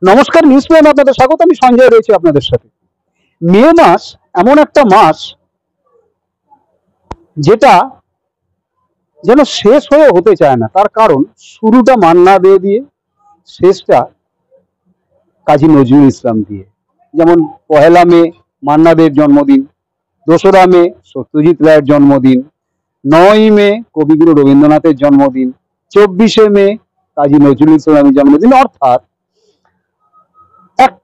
নমস্কার, নিউজ প্রাইমে আপনাদের স্বাগত। আমি সঞ্জয় রয়েছি আপনাদের সাথে। মে মাস এমন একটা মাস যেটা যেন শেষ হয়ে হতে চায় না। তার কারণ শুরুটা মান্না দে দিয়ে, শেষটা কাজী নজরুল ইসলাম দিয়ে। যেমন পহেলা মে মান্না দের জন্মদিন, দোসরা মে সত্যজিৎ রায়ের জন্মদিন, 9ই মে কবিগুরু রবীন্দ্রনাথের জন্মদিন, 24শে মে কাজী নজরুল ইসলামের জন্মদিন। অর্থাৎ এক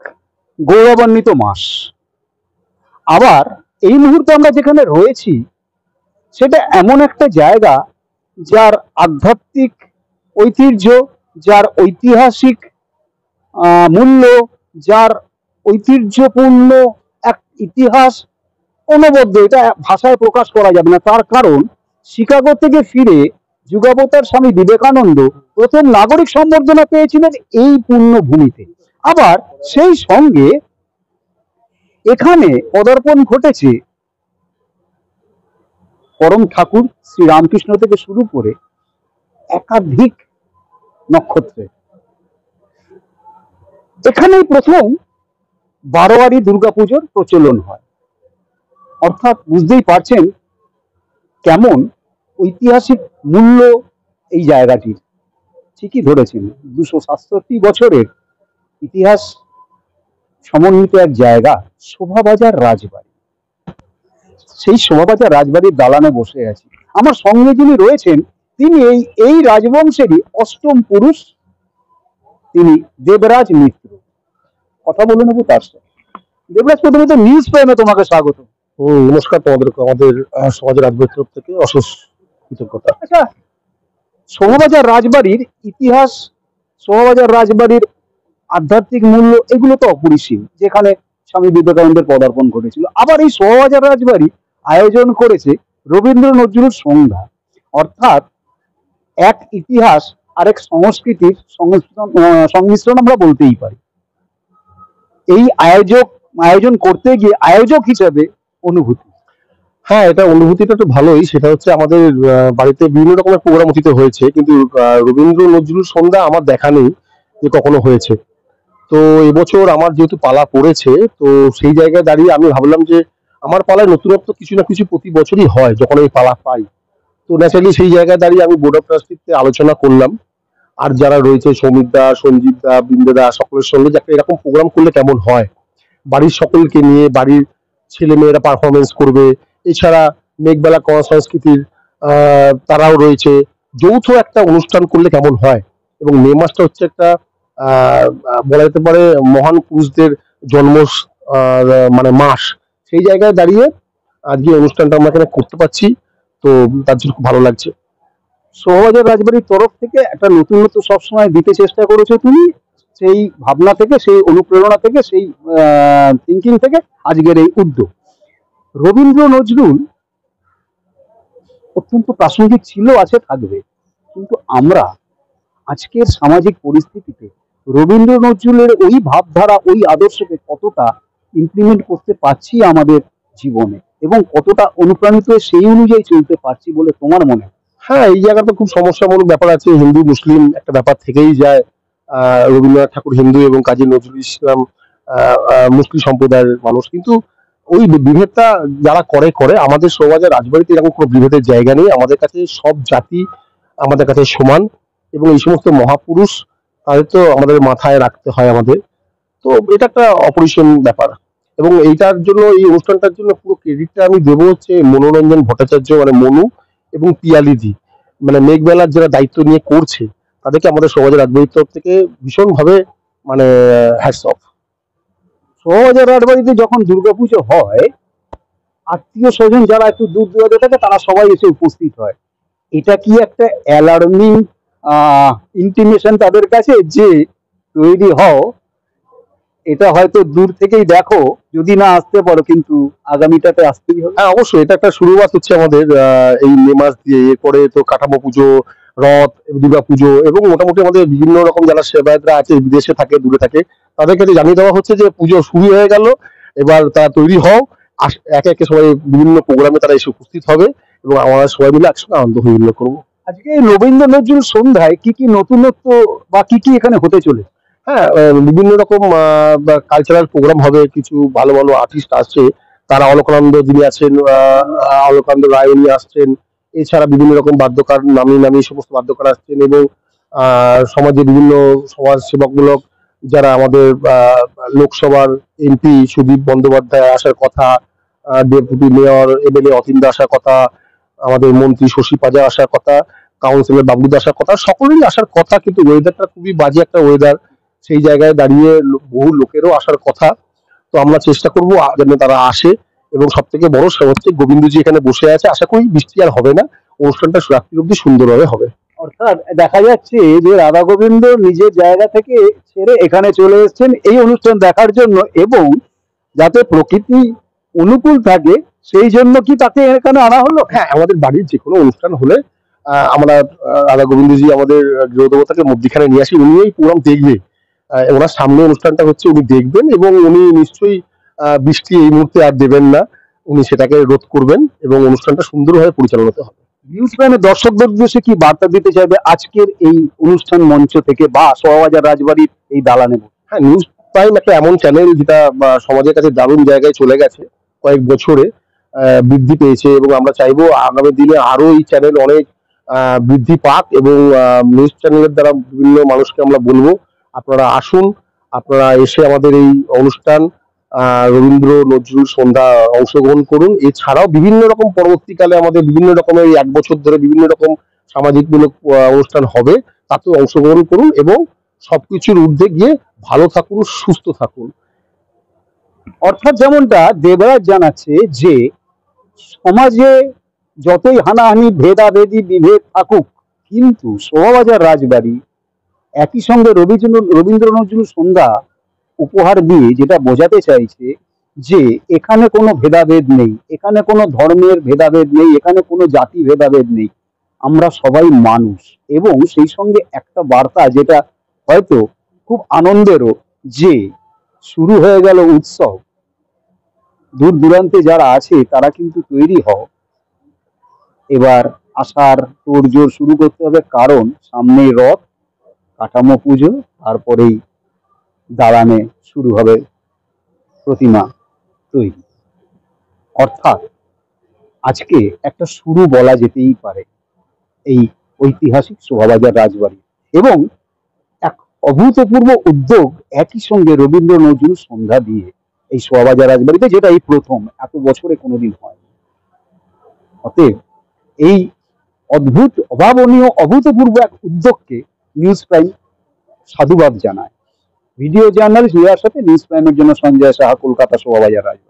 গৌরবান্বিত মাস। আবার এই মুহূর্তে আমরা যেখানে রয়েছি সেটা এমন একটা জায়গা যার আধ্যাত্মিক ঐতিহ্য, যার ঐতিহাসিক মূল্য, যার ঐতিহ্যপূর্ণ এক ইতিহাস অনবদ্য, এটা ভাষায় প্রকাশ করা যাবে না। তার কারণ শিকাগো থেকে ফিরে যুগাবতার স্বামী বিবেকানন্দ প্রথম নাগরিক সম্বর্ধনা পেয়েছিলেন এই পুণ্যভূমিতে। আবার সেই সঙ্গে এখানে পদার্পণ ঘটেছে পরম ঠাকুর শ্রী রামকৃষ্ণ থেকে শুরু করে একাধিক নক্ষত্রের। এখানেই প্রথম বারোয়ারি দুর্গাপুজোর প্রচলন হয়। অর্থাৎ বুঝতেই পারছেন কেমন ঐতিহাসিক মূল্য এই জায়গাটির। ঠিকই ধরেছেন, 267 বছরের ইতিহাস সমন্বিত এক জায়গা, শোভাবাজার রাজবাড়ি। সেই শোভাবাজার রাজবাড়ির দালানে বসে আছি। আমার সঙ্গে যিনি রয়েছেন তিনি এই রাজবংশেরই অষ্টম পুরুষ, তিনি দেবরাজ মিত্র। কথা বলে নেবো তার সাথে। দেবরাজ, প্রথমে তো নিউজ প্রাইমে তোমাকে স্বাগত। নমস্কার, তোমাদেরকে আমাদের সমাজের রাজবাড়ির তরফ থেকে অশেষ কৃতজ্ঞতা। আচ্ছা, শোভাবাজার রাজবাড়ির ইতিহাস, শোভাবাজার রাজবাড়ির আধ্যাত্মিক মূল্য, এগুলো তো অপরিসীম। যেখানে স্বামী বিবেকানন্দের পদার্পণ ঘটেছিল। আবার এই শোভাবাজার রাজবাড়ি আয়োজন করেছে রবীন্দ্র নজরুল সন্ধ্যা। অর্থাৎ এক ইতিহাস আরেক সংস্কৃতির সংমিশ্রণ আমরা বলতেই পারি। এই আয়োজন করতে গিয়ে আয়োজক হিসেবে অনুভূতি। হ্যাঁ, এটা অনুভূতিটা একটু ভালোই। সেটা হচ্ছে আমাদের বাড়িতে বিভিন্ন রকমের প্রোগ্রাম অতীতে হয়েছে, কিন্তু রবীন্দ্র নজরুল সন্ধ্যা আমার দেখা নেই যে কখনো হয়েছে। তো এবছর আমার যেহেতু পালা পড়েছে, তো সেই জায়গায় দাঁড়িয়ে আমি ভাবলাম যে আমার পালায় নতুনত্ব কিছু না কিছু প্রতি বছরই হয় যখন আমি পালা পাই। তো ন্যাচারালি সেই জায়গায় দাঁড়িয়ে আমি বোর্ড অফ ট্রাস্টিতে আলোচনা করলাম, আর যারা রয়েছে সৌমিত দা, সঞ্জিত দা, বৃন্দা দা, সকলের সঙ্গে যে একটা এরকম প্রোগ্রাম করলে কেমন হয়। বাড়ির সকলকে নিয়ে, বাড়ির ছেলে মেয়েরা পারফরমেন্স করবে, এছাড়া মেঘবেলা কলা সংস্কৃতির তারাও রয়েছে। যৌথ একটা অনুষ্ঠান করলে কেমন হয়। এবং মে মাসটা হচ্ছে একটা বলা যেতে পারে মহান পুরুষদের জন্ম মানে মাস। সেই জায়গায় দাঁড়িয়ে আজকে অনুষ্ঠানটা আমরা এখানে করতে পারছি, তো তার জন্য খুব ভালো লাগছে। শোভাবাজার রাজবাড়ির তরফ থেকে একটা নতুনত্ব সবসময় দিতে চেষ্টা করেছো তুমি। সেই ভাবনা থেকে, সেই অনুপ্রেরণা থেকে, সেই থিঙ্কিং থেকে আজকের এই উদ্যোগ। রবীন্দ্র নজরুল অত্যন্ত প্রাসঙ্গিক ছিল, আছে, থাকবে। কিন্তু আমরা আজকের সামাজিক পরিস্থিতিতে রবীন্দ্র নজরুলের ওই ভাবধারা, ওই আদর্শকে কতটা ইমপ্লিমেন্ট করতে পারছি আমাদের জীবনে, এবং কতটা অনুপ্রাণিত হয়ে সেই অনুযায়ী চলতে পারছি বলে তোমার মনে হয়? হ্যাঁ, এই জায়গাটা খুব সমস্যামূলক ব্যাপার আছে। হিন্দু মুসলিম একটা ব্যাপার থেকেই যায়। রবীন্দ্রনাথ ঠাকুর হিন্দু এবং কাজী নজরুল ইসলাম মুসলিম সম্প্রদায়ের মানুষ। কিন্তু ওই বিভেদটা যারা করে করে আমাদের সমাজের রাজবাড়িতে এরকম কোনো বিভেদের জায়গা নেই। আমাদের কাছে সব জাতি আমাদের কাছে সমান, এবং এই সমস্ত মহাপুরুষ তাদের তো আমাদের মাথায় রাখতে হয় আমাদের। তো এটা একটা অপরিসীম ব্যাপার। এবং এইটার জন্য, এই অনুষ্ঠানটার জন্য পুরো ক্রেডিটটা আমি দেবো হচ্ছে মনোরঞ্জন ভট্টাচার্য, মানে মনু, এবং পিয়ালিদি, মানে মেঘবেলার যারা দায়িত্ব নিয়ে করছে তাদেরকে আমাদের সমাজের রাজবাড়ির তরফ থেকে ভীষণভাবে মানে হ্যাটস অফ। শোভাবাজার রাজবাড়িতে যখন দুর্গাপুজো হয়, আত্মীয় স্বজন যারা একটু দূর দূরান্তে থাকে তারা সবাই এসে উপস্থিত হয়। এটা কি একটা অ্যালার্মিং ইন্টিমেশন তাদের কাছে যে তৈরি হও, এটা হয়তো দূর থেকেই দেখো, যদি না আসতে পারো কিন্তু আগামীটাতে আসতেই হবে? হ্যাঁ, অবশ্যই এটা একটা শুরুয়াত হচ্ছে আমাদের এই মে মাস দিয়ে। এরপরে তো কাঠামো পুজো, রথ, দুর্গা পুজো, এবং মোটামুটি আমাদের বিভিন্ন রকম যারা সেবায়তরা আছে, বিদেশে থাকে, দূরে থাকে, তাদের কাছে জানিয়ে দেওয়া হচ্ছে যে পুজো শুরু হয়ে গেল, এবার তারা তৈরি হও। একে একে সবাই বিভিন্ন প্রোগ্রামে তারা এসে উপস্থিত হবে, এবং আমরা সবাই মিলে একসঙ্গে আনন্দ হইহুল্লোড় করবো। আজকে রবীন্দ্র নজরুল সন্ধ্যায় কি কি নতুনত্ব বা কি কি এখানে হতে চলেছে? হ্যাঁ, বিভিন্ন রকম কালচারাল প্রোগ্রাম হবে, কিছু ভালো ভালো আর্টিস্ট আসছে, তারা অলকানন্দ যিনি আছেন, অলকানন্দ রায় উনি আসছেন। এছাড়া বিভিন্ন রকম বাদ্যকার, নামি নামি সমস্ত বাদ্যকার আসছেন, এবং সমাজে বিভিন্ন সমাজ সেবকমূলক যারা আমাদের লোকসভার এমপি সুদীপ বন্দ্যোপাধ্যায় আসার কথা, ডেপুটি মেয়র এমএলএ অতীন্দ্র আসার কথা, আমাদের মন্ত্রী শশী পাজা আসার কথা, কাউন্সিলর বাবুদা আসার কথা, সকলেরই আসার কথা। কিন্তু ওয়েদারটা খুবই বাজে একটা ওয়েদার, সেই জায়গায় দাঁড়িয়ে বহু লোকেরও আসার কথা। তো আমরা চেষ্টা করবো যেন তারা আসে, এবং সব থেকে বড় হচ্ছে গোবিন্দজি এখানে বসে আছে, আশা করি বৃষ্টি আর হবে না, অনুষ্ঠানটা রাত্রি অব্দি সুন্দরভাবে হবে। অর্থাৎ দেখা যাচ্ছে যে রাধা গোবিন্দ নিজের জায়গা থেকে ছেড়ে এখানে চলে এসেছেন এই অনুষ্ঠান দেখার জন্য, এবং যাতে প্রকৃতি অনুকূল থাকে সেই জন্য কি তাকে এখানে আনা হলো? হ্যাঁ, আমাদের বাড়ির যে কোনো অনুষ্ঠান হলে আমরা রাধা গোবিন্দজি আমাদের গৃহদেবতাকে মধ্যিখানে নিয়ে আসি, উনি এই প্রোগ্রাম দেখবে। ওনার সামনে অনুষ্ঠানটা হচ্ছে, উনি দেখবেন, এবং উনি নিশ্চয়ই বৃষ্টি এই মুহূর্তে আর দেবেন না, উনি সেটাকে রোধ করবেন, এবং অনুষ্ঠানটা সুন্দরভাবে পরিচালনা হবে। নিউজ প্রাইমের দর্শকদের উদ্দেশ্যে কি বার্তা দিতে চাইবে আজকের এই অনুষ্ঠান মঞ্চ থেকে বা শোভাবাজার রাজবাড়ির এই দালানে? হ্যাঁ, নিউজ প্রাইম একটা এমন চ্যানেল যেটা সমাজের কাছে দারুণ জায়গায় চলে গেছে, কয়েক বছরে বৃদ্ধি পেয়েছে, এবং আমরা চাইবো আগামী দিনে আরো এই চ্যানেল অনেক বৃদ্ধি পাক, এবং নিউজ চ্যানেলের দ্বারা বিভিন্ন মানুষকে আমরা বলবো আপনারা আসুন, আপনারা এসে আমাদের এই অনুষ্ঠান রবীন্দ্র নজরুল সন্ধ্যা অংশগ্রহণ করুন। এছাড়াও বিভিন্ন রকম পরবর্তীকালে আমাদের বিভিন্ন রকমের এই 1 বছর ধরে বিভিন্ন রকম সামাজিকমূলক অনুষ্ঠান হবে, তাতেও অংশগ্রহণ করুন, এবং সবকিছুর ঊর্ধ্বে গিয়ে ভালো থাকুন, সুস্থ থাকুন। অর্থাৎ যেমনটা দেবরাজ জানাচ্ছে যে সমাজে যতই হানাহানি ভেদাভেদি বিভেদ থাকুক, কিন্তু শোভাবাজার রাজবাড়ি একই সঙ্গে রবীন্দ্র নজরুল সন্ধ্যা উপহার দিয়ে যেটা বোঝাতে চাইছে যে এখানে কোনো ভেদাভেদ নেই, এখানে কোনো ধর্মের ভেদাভেদ নেই, এখানে কোনো জাতি ভেদাভেদ নেই, আমরা সবাই মানুষ। এবং সেই সঙ্গে একটা বার্তা যেটা হয়তো খুব আনন্দেরও, যে শুরু হয়ে গেল উৎসব, দূর দূরান্তে যারা আছে তারা কিন্তু তৈরি হও, এবার আসার তোড়জোড় শুরু করতে হবে, কারণ সামনেই রথ, কাঠামো পুজো, তারপরেই দালানে শুরু হবে প্রতিমা তৈরি। অর্থাৎ আজকে একটা শুরু বলা যেতেই পারে এই ঐতিহাসিক শোভাবাজার রাজবাড়ি, এবং এক অভূতপূর্ব উদ্যোগ একই সঙ্গে রবীন্দ্র নজরুল সন্ধ্যা দিয়ে এই শোভাবাজার রাজবাড়িতে, যেটা এই প্রথম, এত বছরে কোনোদিন হয়। অতএব এই অদ্ভুত, অভাবনীয়, অভূতপূর্ব এক উদ্যোগকে নিউজ প্রাইম সাধুবাদ জানায়। ভিডিও জার্নালিস্ট রিয়ার সাথে নিউজ প্রাইমের জন্য সঞ্জয় সাহা, কলকাতা, শোভাবাজার রাজবাড়ি।